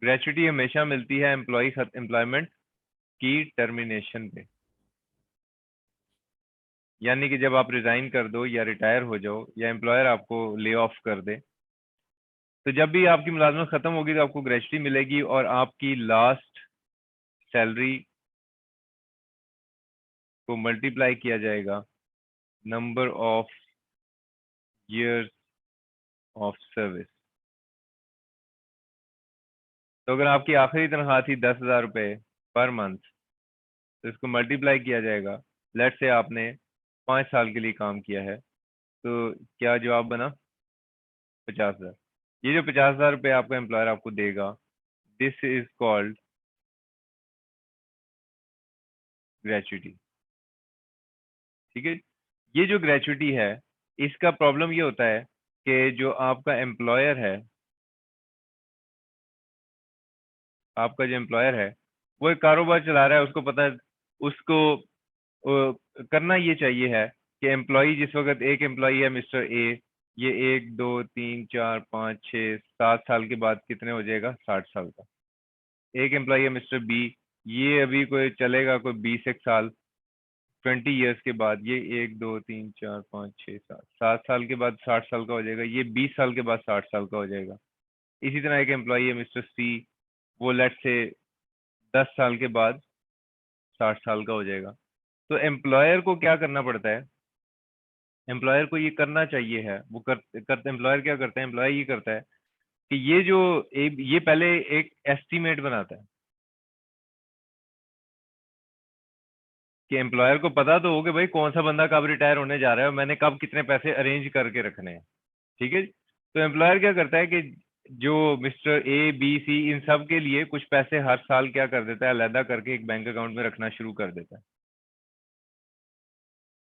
ग्रेचुटी हमेशा मिलती है एम्प्लॉयमेंट की टर्मिनेशन पे, यानी कि जब आप रिजाइन कर दो या रिटायर हो जाओ या एम्प्लॉयर आपको ले ऑफ कर दे, तो जब भी आपकी मुलाजमत खत्म होगी तो आपको ग्रेचुटी मिलेगी, और आपकी लास्ट सैलरी को मल्टीप्लाई किया जाएगा number of years of service. तो अगर आपकी आखिरी तनख्वाह थी 10,000 रुपये पर मंथ, तो इसको मल्टीप्लाई किया जाएगा, लेट से आपने 5 साल के लिए काम किया है, तो क्या जवाब बना, 50,000। ये जो 50,000 रुपये आपका एम्प्लॉयर आपको देगा, दिस इज कॉल्ड ग्रेचुटी। ठीक है, ये जो ग्रेचुटी है इसका प्रॉब्लम ये होता है कि जो आपका एम्प्लॉयर है, आपका जो एम्प्लॉयर है वो एक कारोबार चला रहा है, उसको पता है, उसको करना ये चाहिए है कि एम्प्लॉय जिस वक्त, एक एम्प्लॉय है मिस्टर ए, ये 1 2 3 4 5 6 7 साल के बाद कितने हो जाएगा, 60 साल का। एक एम्प्लॉय है मिस्टर बी, ये अभी कोई चलेगा कोई 20 एक साल, 20 ईयर्स के बाद ये 1 2 3 4 5 6 7 7 साल के बाद 60 साल का हो जाएगा, ये 20 साल के बाद 60 साल का हो जाएगा। इसी तरह एक एम्प्लॉय है मिस्टर सी, वो लेट से 10 साल के बाद 60 साल का हो जाएगा। तो एम्प्लॉयर को क्या करना पड़ता है, एम्प्लॉयर को ये करना चाहिए है, वो करते एम्प्लॉयर क्या करता है, एम्प्लॉयर ये करता है कि ये जो ये पहले एक एस्टीमेट बनाता है, कि एम्प्लॉयर को पता तो हो कि भाई कौन सा बंदा कब रिटायर होने जा रहा है और मैंने कब कितने पैसे अरेंज करके रखने हैं। ठीक है, तो एम्प्लॉयर क्या करता है कि जो मिस्टर ए बी सी इन सब के लिए कुछ पैसे हर साल क्या कर देता है, अलहदा करके एक बैंक अकाउंट में रखना शुरू कर देता है।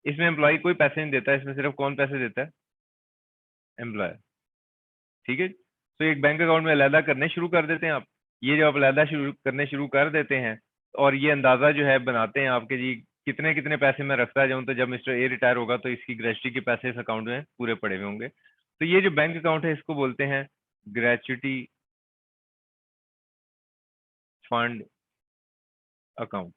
इसमें एम्प्लॉय कोई पैसे नहीं देता है, इसमें सिर्फ कौन पैसे देता है, एम्प्लॉयर। ठीक है, तो एक बैंक अकाउंट में अलहदा करने शुरू कर देते हैं आप। ये जब आप अलहदा शुरू करने शुरू कर देते हैं, और ये अंदाजा जो है बनाते हैं आपके जी कितने कितने पैसे मैं रखता जाऊं, तो जब मिस्टर ए रिटायर होगा तो इसकी ग्रेचुटी के पैसे इस अकाउंट में पूरे पड़े हुए होंगे। तो ये जो बैंक अकाउंट है इसको बोलते हैं ग्रेचुटी फंड अकाउंट।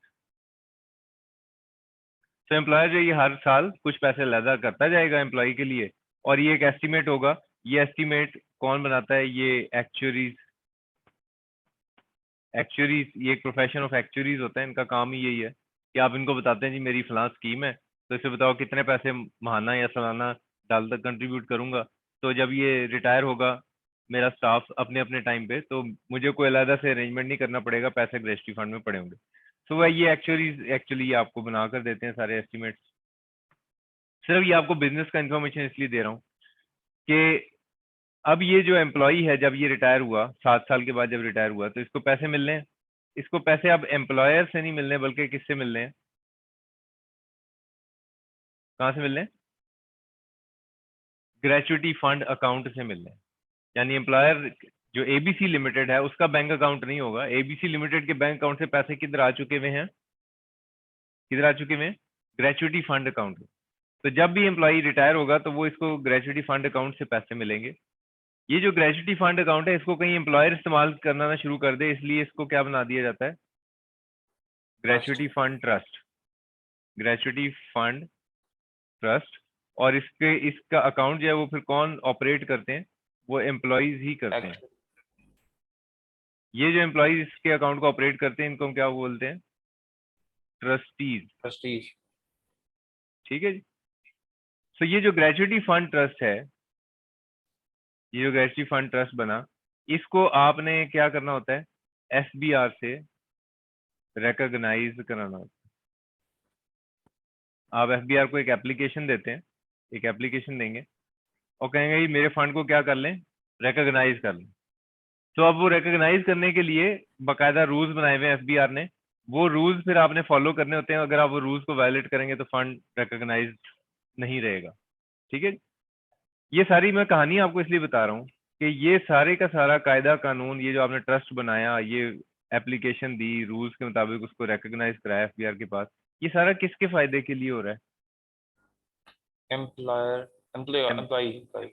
तो एम्प्लॉयर जो ये हर साल कुछ पैसे अलहदा करता जाएगा एम्प्लॉय के लिए, और ये एक एस्टीमेट होगा। ये एस्टीमेट कौन बनाता है, ये एक्चुअरीज। एक्चुअरीज ये एक प्रोफेशन ऑफ एक्चुअरीज होता है, इनका काम ही यही है कि आप इनको बताते हैं जी मेरी फलां स्कीम है, तो इसे बताओ कितने पैसे महाना या सालाना डाल तक कंट्रीब्यूट करूंगा, तो जब ये रिटायर होगा मेरा स्टाफ अपने अपने टाइम पे, तो मुझे कोई अलग से अरेंजमेंट नहीं करना पड़ेगा, पैसे ग्रेचुटी फंड में पड़े होंगे। तो वह ये एक्चुअलीज एक्चुअली ये आपको बना कर देते हैं सारे एस्टिमेट्स। सिर्फ ये आपको बिजनेस का इन्फॉर्मेशन इसलिए दे रहा हूँ कि अब ये जो एम्प्लॉई है जब ये रिटायर हुआ 7 साल के बाद, जब रिटायर हुआ तो इसको पैसे मिलने हैं। इसको पैसे अब एम्प्लॉयर से नहीं मिलने, बल्कि किससे मिलने हैं, कहाँ से मिलने हैं, ग्रेचुटी फंड अकाउंट से मिलने हैं। यानी एम्प्लॉयर जो एबीसी लिमिटेड है उसका बैंक अकाउंट नहीं होगा, एबीसी लिमिटेड के बैंक अकाउंट से पैसे किधर आ चुके हुए हैं, किधर आ चुके हुए हैं, ग्रेचुटी फंड अकाउंट। तो जब भी एम्प्लॉई रिटायर होगा तो वो इसको ग्रेचुटी फंड अकाउंट से पैसे मिलेंगे। ये जो ग्रेचुटी फंड अकाउंट है इसको कहीं एम्प्लॉयर इस्तेमाल करना ना शुरू कर दे, इसलिए इसको क्या बना दिया जाता है, gratuity fund trust, gratuity fund trust. और इसका अकाउंट जो है वो फिर कौन ऑपरेट करते हैं, वो एम्प्लॉयज ही करते हैं। ये जो एम्प्लॉयज इसके अकाउंट को ऑपरेट करते हैं इनको हम क्या बोलते हैं, ट्रस्टीज। ट्रस्टीज। ठीक है जी। तो ये जो ग्रेचुटी फंड ट्रस्ट है, ये जो ग्रेचुटी फंड ट्रस्ट बना, इसको आपने क्या करना होता है, एफबीआर से रिकॉग्नाइज कराना होता है। आप एफबीआर को एक एप्लीकेशन देते हैं, एक एप्लीकेशन देंगे और कहेंगे ये मेरे फंड को क्या कर लें, रिकॉग्नाइज कर लें। तो अब वो रिकॉग्नाइज करने के लिए बाकायदा रूल्स बनाए हुए हैं एफबीआर ने, वो रूल्स फिर आपने फॉलो करने होते हैं। अगर आप वो रूल्स को वायलेट करेंगे तो फंड रिकॉग्नाइज नहीं रहेगा। ठीक है। ये सारी मैं कहानी आपको इसलिए बता रहा हूँ कि ये सारे का सारा कायदा कानून, ये जो आपने ट्रस्ट बनाया, ये एप्लीकेशन दी, रूल्स के मुताबिक उसको रिकॉग्नाइज कराया एफबीआर के पास, ये सारा किसके फायदे के लिए हो रहा है, एम्प्लॉयर एम्प्लॉय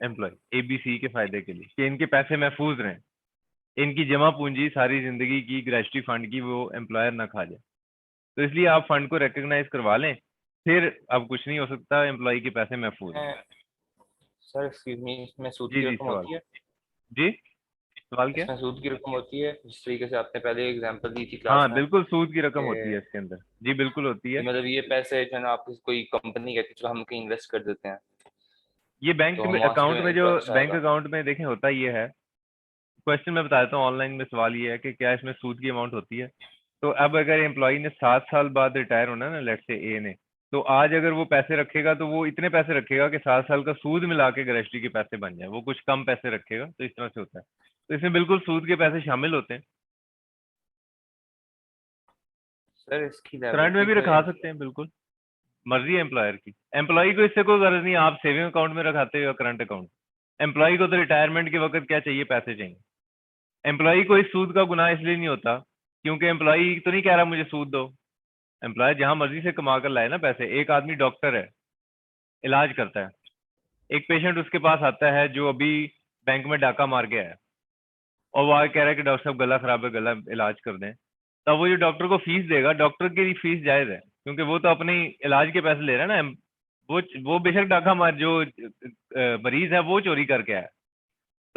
एम्प्लॉय एबीसी के फायदे के लिए, कि इनके पैसे महफूज रहें, इनकी जमा पूंजी सारी जिंदगी की ग्रेचुटी फंड की वो एम्प्लॉयर ना खा जाए। तो इसलिए आप फंड को रिकॉग्नाइज करवा लें, फिर अब कुछ नहीं हो सकता, एम्प्लॉय के पैसे महफूज हैं। सर एक्सक्यूज मी, इसमें सूद जी की जी रकम सवाल, होती है? जी सवाल क्या। इसमें सूद की रकम होती है, जिस तरीके से आपने पहले एग्जांपल दी थी क्लास हाँ में बिल्कुल सूद की रकम होती है कि इसके अंदर, जी बिल्कुल होती है। मतलब ये पैसे जो है ना, आप कोई कंपनी कहती है चलो हम कहीं इन्वेस्ट कर देते हैं, ये बैंक तो हम में वहां से जो अकाउंट में, जो इंटरेस्ट बैंक आएगा। अकाउंट में देखें होता ये है, क्वेश्चन मैं बता देता हूँ, ऑनलाइन में सवाल ये है कि क्या इसमें सूद की अमाउंट होती है। तो अब अगर एम्प्लॉय ने 7 साल बाद रिटायर होना ना, लेट से ए ने, तो आज अगर वो पैसे रखेगा तो वो इतने पैसे रखेगा कि 7 साल का सूद मिला के ग्रेचुटी के पैसे बन जाए, वो कुछ कम पैसे रखेगा। तो इस तरह से होता है, तो इसमें बिल्कुल सूद के पैसे शामिल होते हैं। सर इसकी करंट में लायबिलिटी भी क्या रखा है? सकते हैं, बिल्कुल मर्जी है एम्प्लॉयर की। एम्प्लॉय को इससे कोई गर्ज नहीं है आप सेविंग अकाउंट में रखाते हो या करंट अकाउंट। एम्प्लॉय को तो रिटायरमेंट के वक्त क्या चाहिए, पैसे चाहिए। एम्प्लॉय को इस सूद का गुनाह इसलिए नहीं होता क्योंकि एम्प्लॉय तो नहीं कह रहा मुझे सूद दो, एम्प्लॉय जहां मर्जी से कमा कर लाए ना पैसे। एक आदमी डॉक्टर है, इलाज करता है, एक पेशेंट उसके पास आता है जो अभी बैंक में डाका मार गया है, और वो आगे कह रहा है कि डॉक्टर साहब गला खराब है, गला इलाज कर दें। तब वो जो डॉक्टर को फीस देगा, डॉक्टर की फीस जायज है क्योंकि वो तो अपने इलाज के पैसे ले रहा है ना। वो बेशक डाका मार, जो मरीज है वो चोरी करके आया।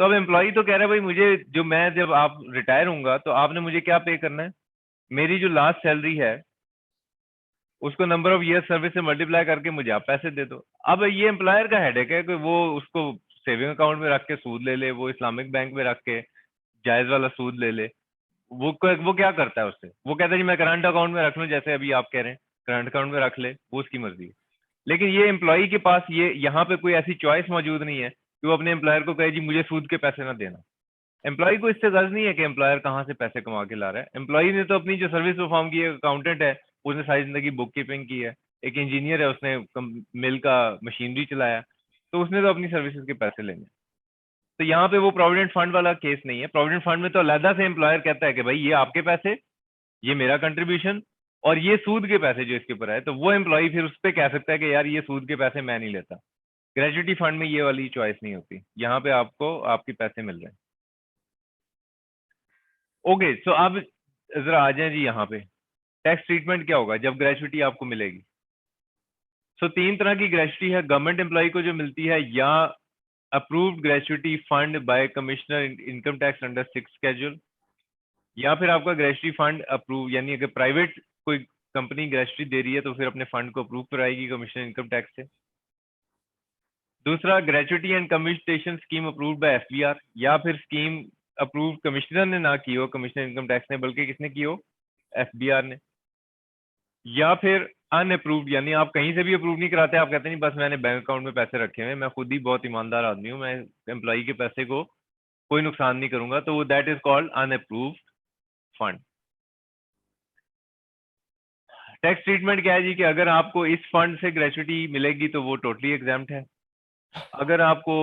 तो अब एम्प्लॉय तो कह रहा है भाई मुझे, जो मैं जब आप रिटायर होऊंगा तो आपने मुझे क्या पे करना है, मेरी जो लास्ट सैलरी है उसको नंबर ऑफ ईयर सर्विस से मल्टीप्लाई करके मुझे आप पैसे दे दो। अब ये एम्प्लॉयर का हेडेक है कि वो उसको सेविंग अकाउंट में रख के सूद ले ले, वो इस्लामिक बैंक में रख के जायज वाला सूद ले ले। वो क्या करता है उससे, वो कहता है जी मैं करंट अकाउंट में रख लूं, जैसे अभी आप कह रहे हैं करंट अकाउंट में रख ले, वो उसकी मर्जी है। लेकिन ये एम्प्लॉय के पास ये यहाँ पे कोई ऐसी चॉइस मौजूद नहीं है कि वो अपने एम्प्लॉयर को कहे जी मुझे सूद के पैसे ना देना। एम्प्लॉय को इससे गर्ज नहीं है कि एम्प्लॉयर कहाँ से पैसे कमा के ला रहा है। एम्प्लॉय ने तो अपनी जो सर्विस परफॉर्म की है, अकाउंटेंट है, उसने सारी जिंदगी बुक कीपिंग की है, एक इंजीनियर है, उसने मिल का मशीनरी चलाया, तो उसने तो अपनी सर्विसेज के पैसे लेने। तो यहाँ पे वो प्रोविडेंट फंड वाला केस नहीं है। प्रोविडेंट फंड में तो अलहदा से एम्प्लॉयर कहता है कि भाई ये आपके पैसे, ये मेरा कंट्रीब्यूशन, और ये सूद के पैसे जो इसके ऊपर है, तो वो एम्प्लॉय फिर उस पर कह सकता है कि यार ये सूद के पैसे मैं नहीं लेता। ग्रेचुटी फंड में ये वाली चॉइस नहीं होती, यहाँ पे आपको आपके पैसे मिल रहे हैं। ओके, सो अब जरा आ जाए जी यहाँ पे, टैक्स ट्रीटमेंट क्या होगा जब ग्रेचुटी आपको मिलेगी। सो 3 तरह की ग्रेचुटी है गवर्नमेंट एम्प्लॉय को जो मिलती है, या approved gratuity fund by commissioner income tax under 6 schedule, या फिर आपका ग्रेचुटी फंड अप्रूव, यानी अगर प्राइवेट कोई कंपनी ग्रेचुटी दे रही है तो फिर अपने फंड को अप्रूव कराएगी कमिश्नर इनकम टैक्स से। दूसरा, gratuity and commutation scheme approved by FBR, या फिर स्कीम अप्रूव कमिश्नर ने ना की हो, कमिश्नर इनकम टैक्स ने, बल्कि किसने की हो, एफबीआर ने। या फिर अनअप्रूव्ड, यानी आप कहीं से भी अप्रूव नहीं कराते, आप कहते नहीं बस मैंने बैंक अकाउंट में पैसे रखे हुए, मैं खुद ही बहुत ईमानदार आदमी हूँ, मैं एम्प्लॉय के पैसे को कोई नुकसान नहीं करूंगा, तो वो that is called unapproved fund. Tax treatment क्या है जी, कि अगर आपको इस फंड से ग्रेचुटी मिलेगी तो वो टोटली एग्जाम्प्ट है। अगर आपको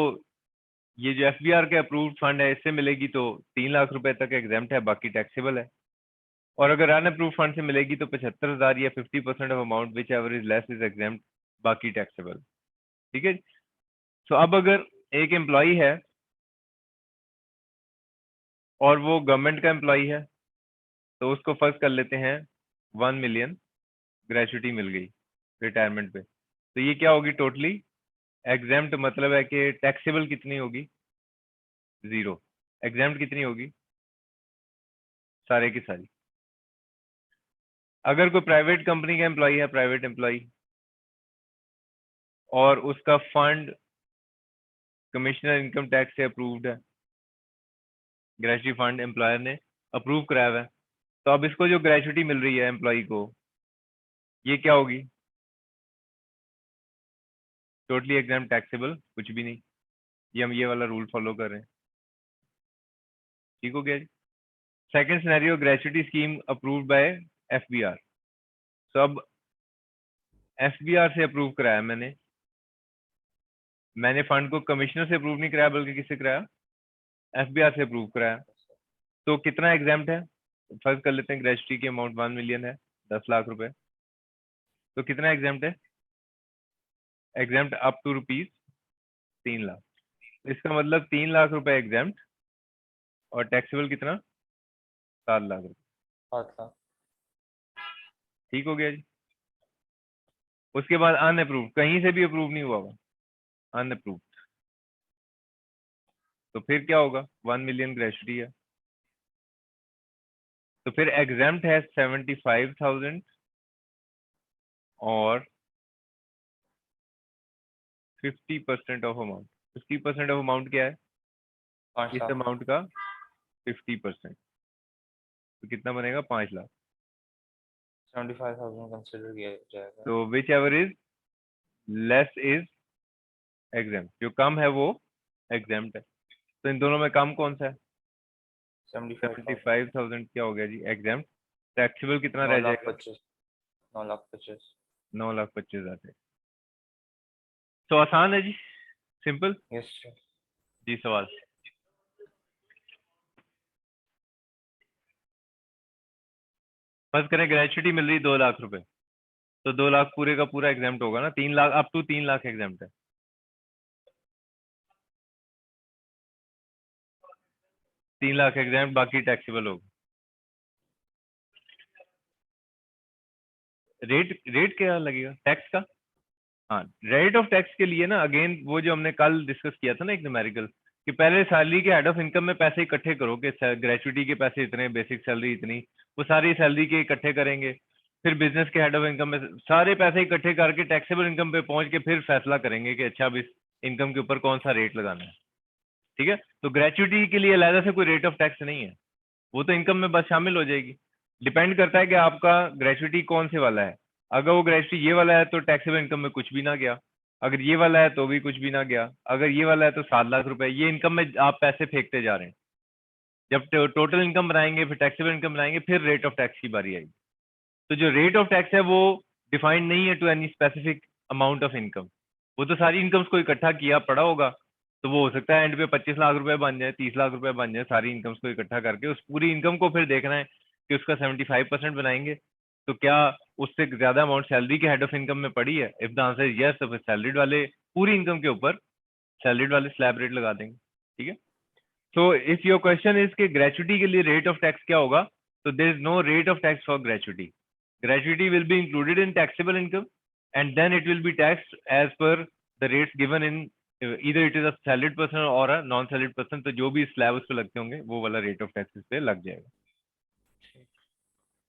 ये जो एफबीआर के अप्रूव्ड फंड है इससे मिलेगी तो 3 लाख रुपए तक एग्जाम्प्ट है, बाकी टैक्सेबल है। और अगर अनअप्रूव्ड फंड से मिलेगी तो 75,000 या 50% of amount which ever is less is exempt, बाकी टैक्सेबल। ठीक है। सो अब अगर एक एम्प्लॉय है और वो गवर्नमेंट का एम्प्लॉई है, तो उसको फर्स्ट कर लेते हैं 1 मिलियन ग्रेचुटी मिल गई रिटायरमेंट पे। तो ये क्या होगी टोटली एग्जेम्प्ट, मतलब है कि टैक्सेबल कितनी होगी 0, एग्जेम्प्ट कितनी होगी सारे की सारी। अगर कोई प्राइवेट कंपनी का एम्प्लॉई है, प्राइवेट एम्प्लॉई, और उसका फंड कमिश्नर इनकम टैक्स से अप्रूव्ड है, ग्रेचुटी फंड एम्प्लॉयर ने अप्रूव कराया हुआ है, तो अब इसको जो ग्रेचुटी मिल रही है एम्प्लॉई को, ये क्या होगी टोटली एग्जाम टैक्सेबल, कुछ भी नहीं। ये हम ये वाला रूल फॉलो कर रहे हैं, ठीक हो गया जी। Second scenario, gratuity scheme approved by FBR. तो अब एफबीआर से अप्रूव कराया मैंने फंड को कमिश्नर से अप्रूव नहीं कराया, बल्कि किससे कराया, एफबीआर से अप्रूव कराया। तो कितना एग्जाम्प्ट है, फर्स्ट कर लेते हैं ग्रेचुटी की अमाउंट 1 मिलियन है, 10 लाख रुपए। तो कितना एग्जाम्प्ट है, exempt up to rupees 3 lakh. इसका मतलब 3 लाख रुपए एग्जाम्प्ट, और टैक्सेबल कितना 7 लाख रुपए, 7 लाख। ठीक हो गया जी। उसके बाद अनअप्रूव, कहीं से भी अप्रूव नहीं हुआ हुआ, अनअप्रूव, तो फिर क्या होगा, 1 मिलियन ग्रेचुटी है, तो फिर एग्जाम्प्ट है 75,000 और 50% ऑफ अमाउंट। 50% ऑफ अमाउंट क्या है, 5 इस लाख। अमाउंट का 50%, तो कितना बनेगा 5 लाख। 75,000 कंसिडर किया जाएगा। तो which ever is less is exempt, जो कम है वो एग्जाम्प्ट है। तो इन दोनों में कम कौन सा है, 75,000। 75,000 क्या हो गया जी एग्जाम्प्ट। टैक्सेबल कितना 9 रह लाख जाएगा, 25। 9 लाख 25। 9,25,000। तो आसान है जी, सिंपल यस। जी। सवाल, फर्स्ट करें ग्रेचुटी मिल रही 2 लाख रुपए, तो 2 लाख पूरे का पूरा एग्जाम्प्ट होगा ना, 3 lakh up to 3 lakh exempt है, 3 लाख एग्जाम्प्ट, बाकी टैक्सेबल होगा। रेट क्या लगेगा टैक्स का, हाँ रेट ऑफ टैक्स के लिए ना, अगेन वो जो हमने कल डिस्कस किया था ना एक न्यूमेरिकल, कि पहले सैलरी के हेड ऑफ इनकम में पैसे इकट्ठे करो, कि ग्रेचुटी के पैसे इतने, बेसिक सैलरी इतनी, वो सारी सैलरी के इकट्ठे करेंगे, फिर बिजनेस के हेड ऑफ इनकम में सारे पैसे इकट्ठे करके टैक्सेबल इनकम पे पहुंच के फिर फैसला करेंगे कि अच्छा अब इस इनकम के ऊपर कौन सा रेट लगाना है, ठीक है। तो ग्रेचुटी के लिए अलग से कोई रेट ऑफ टैक्स नहीं है, वो तो इनकम में बस शामिल हो जाएगी। डिपेंड करता है कि आपका ग्रेचुटी कौन से वाला है। अगर वो ग्रेचुटी ये वाला है तो टैक्सेबल इनकम में कुछ भी ना गया, अगर ये वाला है तो भी कुछ भी ना गया, अगर ये वाला है तो 7 लाख रुपए, ये इनकम में आप पैसे फेंकते जा रहे हैं। जब टोटल इनकम बनाएंगे, फिर टैक्सेबल इनकम बनाएंगे, फिर रेट ऑफ टैक्स की बारी आएगी। तो जो रेट ऑफ टैक्स है वो डिफाइंड नहीं है to any specific amount of income, वो तो सारी इनकम्स को इकट्ठा किया पड़ा होगा। तो वो हो सकता है एंड पे 25 लाख रुपए बन जाए, 30 लाख रुपए बन जाए, सारी इनकम्स को इकट्ठा करके उस पूरी इनकम को फिर देखना है कि उसका 75% बनाएंगे, तो क्या उससे ज्यादा अमाउंट सैलरी के हेड ऑफ इनकम में पड़ी है। If the answer is yes, तो फिर सैलरीड वाले पूरी इनकम के ऊपर सैलरीड वाले स्लैब रेट लगा देंगे, ठीक है। So if your question is कि ग्रेचुटी के लिए रेट ऑफ टैक्स क्या होगा, तो there is no rate of tax for gratuity. Gratuity will be included in taxable income, and then it will be taxed as per the rates given in either it is a salaried person or a non-salaried person. तो जो भी slab उस पे लगते होंगे वो वाला rate of tax पे लग जाएगा।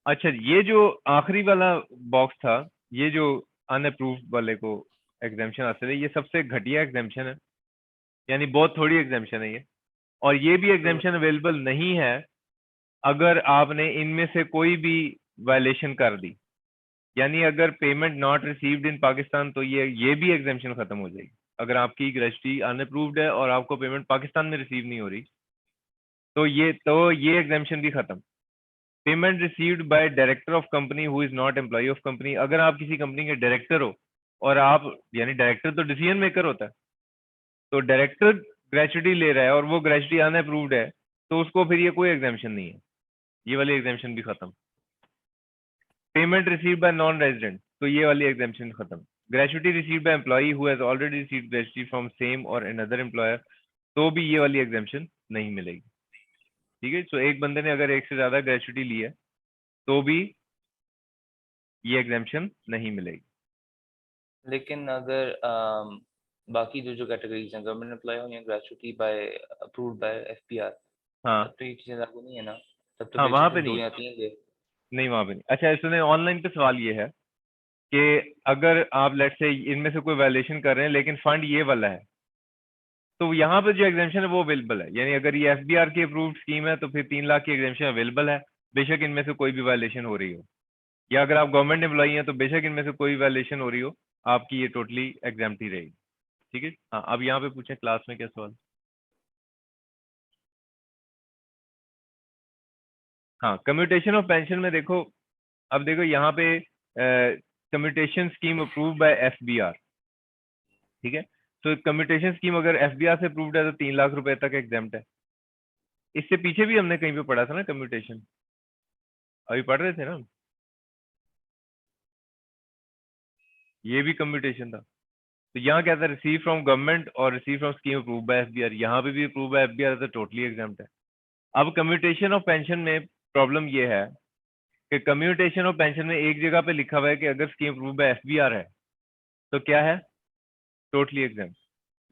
अच्छा, ये जो आखिरी वाला बॉक्स था, ये जो अनअप्रूव्ड वाले को एग्जाम्पशन हासिल है, ये सबसे घटिया एग्जाम्पशन है, यानी बहुत थोड़ी एग्जाम्पशन है ये, और ये भी एग्जाम्पशन अवेलेबल नहीं है अगर आपने इनमें से कोई भी वायलेशन कर दी। यानी अगर payment not received in Pakistan, तो ये भी एग्जाम्पशन खत्म हो जाएगी। अगर आपकी ग्रेचुटी अनअप्रूव्ड है और आपको पेमेंट पाकिस्तान में रिसीव नहीं हो रही, तो ये एग्जाम्पशन भी खत्म। Payment received by director of company who is not employee of company, अगर आप किसी कंपनी के डायरेक्टर हो और आप, यानी डायरेक्टर तो डिसीजन मेकर होता है, तो डायरेक्टर ग्रेचुटी ले रहा है और वो ग्रेचुटी अनअप्रूव्ड है, तो उसको फिर ये कोई एग्जाम्पशन नहीं है, ये वाली एग्जाम्पशन भी खत्म। Payment received bye non resident, तो ये वाली एग्जाम्पशन खत्म। Gratuity received by employee who has already received gratuity from same और अनदर एम्प्लॉयर, तो भी ये वाली एग्जाम्पशन नहीं मिलेगी। ठीक है। सो एक बंदे ने अगर एक से ज्यादा ग्रेचुइटी ली है तो भी ये एग्जाम्पशन नहीं मिलेगी। लेकिन अगर बाकी जो जो कैटेगरीज हैं, गवर्नमेंट एम्प्लॉय हो या gratuity by approved by FPR, हाँ तब तो ये चीजें लागू नहीं है ना, तब तो हाँ, वहां बेसिकली पे नहीं 2 है, या 3 दे। नहीं वहां पे नहीं। अच्छा, इसमें ऑनलाइन पे सवाल ये है कि अगर आप लेट से इनमें से कोई वायलेशन कर रहे हैं लेकिन फंड ये वाला है, तो यहाँ पे जो एग्जाम्पशन है वो अवेलेबल है। यानी अगर ये एफबीआर की अप्रूव्ड स्कीम है तो फिर 3 लाख की एग्जाम्पशन अवेलेबल है, बेशक इनमें से कोई भी वायलेशन हो रही हो। या अगर आप गवर्नमेंट एम्प्लॉई हैं तो बेशक इनमें से कोई वायलेशन हो रही हो, आपकी ये टोटली एग्जाम्प्ट ही रहेगी। ठीक है। हाँ, अब यहाँ पे पूछें क्लास में क्या सवाल। हाँ, कम्यूटेशन ऑफ पेंशन में देखो, अब देखो यहाँ पे commutation scheme approve by FBR. ठीक है। तो कम्यूटेशन स्कीम अगर एफबीआर से अप्रूव्ड है तो 3 लाख रुपए तक एग्जाम्प्ट है। इससे पीछे भी हमने कहीं पे पढ़ा था ना कम्यूटेशन, अभी पढ़ रहे थे ना हम? ये भी कम्यूटेशन था। तो यहाँ क्या था, रिसीव फ्रॉम गवर्नमेंट और receive from scheme approve by FBR, यहाँ पे भी अप्रूव बाय एफबीआर तो टोटली एग्जाम्प्ट है। अब कम्यूटेशन ऑफ पेंशन में प्रॉब्लम ये है कि कम्यूटेशन ऑफ पेंशन में एक जगह पे लिखा हुआ है कि अगर स्कीम अप्रूव बाय एफबीआर है तो क्या है, टोटली एग्जाम्प्ट।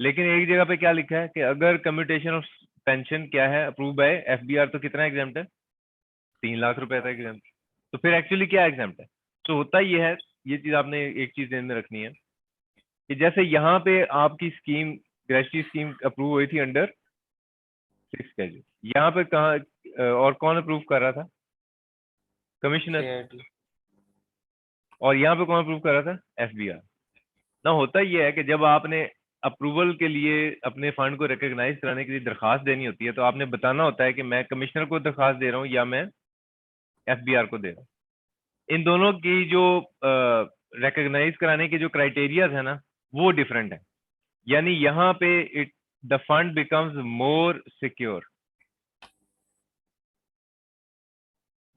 लेकिन एक जगह पे क्या लिखा है कि अगर कम्यूटेशन ऑफ पेंशन क्या है, अप्रूव बाय एफबीआर, तो कितना एग्जाम्प्ट है, 3 लाख रुपए तक एग्जाम्प्ट। तो फिर एक्चुअली क्या एग्जाम्प्ट है? तो होता ये है, ये चीज आपने एक चीज ध्यान में रखनी है कि जैसे यहाँ पे आपकी स्कीम, ग्रेचुटी स्कीम अप्रूव हुई थी अंडर 6 स्केड्यूल, यहाँ पे कहा और कौन अप्रूव कर रहा था, कमिश्नर। सीआईटी। और यहाँ पे कौन अप्रूव कर रहा था, एफबीआर। ना होता ये है कि जब आपने अप्रूवल के लिए अपने फंड को रिकॉग्नाइज कराने के लिए दरखास्त देनी होती है तो आपने बताना होता है कि मैं कमिश्नर को दरखास्त दे रहा हूँ या मैं एफबीआर को दे रहा हूँ। इन दोनों की जो रिकॉग्नाइज कराने के जो क्राइटेरियाज है ना, वो डिफरेंट है। यानी यहाँ पे it the fund becomes more secure,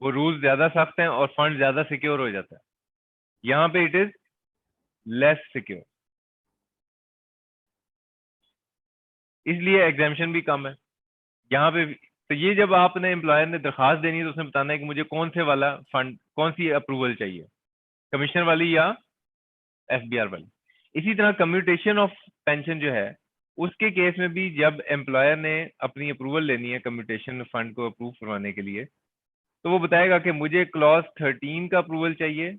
वो रूल्स ज्यादा सख्त हैं और फंड ज्यादा सिक्योर हो जाता है। यहाँ पे इट इज लेस सिक्योर, इसलिए एग्जाम्शन भी कम है यहाँ पे। तो ये जब आपने एम्प्लॉयर ने दरखास्त देनी है तो उसने बताना है कि मुझे कौन से वाला फंड, कौन सी अप्रूवल चाहिए, कमिश्नर वाली या एफबीआर वाली। इसी तरह कम्यूटेशन ऑफ पेंशन जो है, उसके केस में भी जब एम्प्लॉयर ने अपनी अप्रूवल लेनी है कम्यूटेशन फंड को अप्रूव करवाने के लिए, तो वो बताएगा कि मुझे क्लॉज 13 का अप्रूवल चाहिए,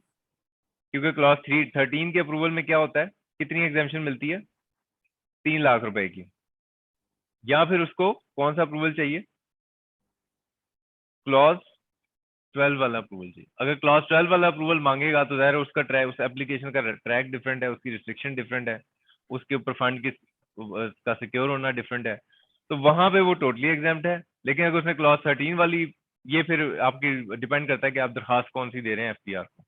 क्योंकि क्लॉज 13 के अप्रूवल में क्या होता है, कितनी एग्जाम्शन मिलती है, 3 लाख रुपए की। या फिर उसको कौन सा अप्रूवल चाहिए, क्लॉज 12 वाला अप्रूवल चाहिए। अगर क्लॉज 12 वाला अप्रूवल मांगेगा तो ज़ाहिर है उसका ट्रैक, उस एप्लीकेशन का ट्रैक डिफरेंट है, उसकी रिस्ट्रिक्शन डिफरेंट है, उसके ऊपर फंड की का सिक्योर होना डिफरेंट है, तो वहां पे वो टोटली एग्जाम्प्ट है। लेकिन अगर उसने क्लॉज 13 वाली, ये फिर आपकी डिपेंड करता है कि आप दरखास्त कौन सी दे रहे हैं एफपीआर को।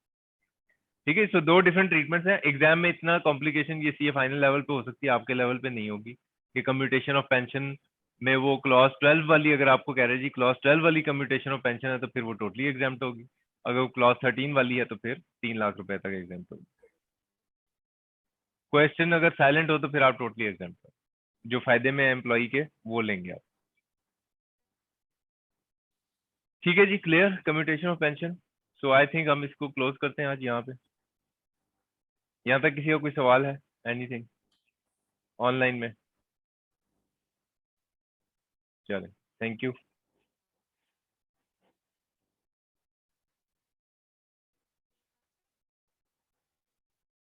ठीक है। सो दो डिफरेंट ट्रीटमेंट्स हैं। एग्जाम में इतना कॉम्प्लिकेशन ये सी फाइनल लेवल पे हो सकती है, आपके लेवल पे नहीं होगी, कि कम्यूटेशन ऑफ पेंशन में वो क्लॉज 12 वाली, अगर आपको कह रहे हैं जी क्लॉज 12 वाली कम्यूटेशन ऑफ पेंशन है तो फिर वो टोटली एग्जाम्प्ट होगी। अगर वो क्लॉज 13 वाली है तो फिर 3 लाख रुपए तक एग्जाम्प्ट होगी। क्वेश्चन अगर साइलेंट हो तो फिर आप टोटली एग्जाम्प्ट हो, जो फायदे में एम्प्लॉई के वो लेंगे आप। ठीक है जी, clear commutation of pension. So I think हम इसको क्लोज करते हैं आज यहाँ पे। यहाँ तक किसी का कोई सवाल है, एनीथिंग ऑनलाइन में? चले, थैंक यू।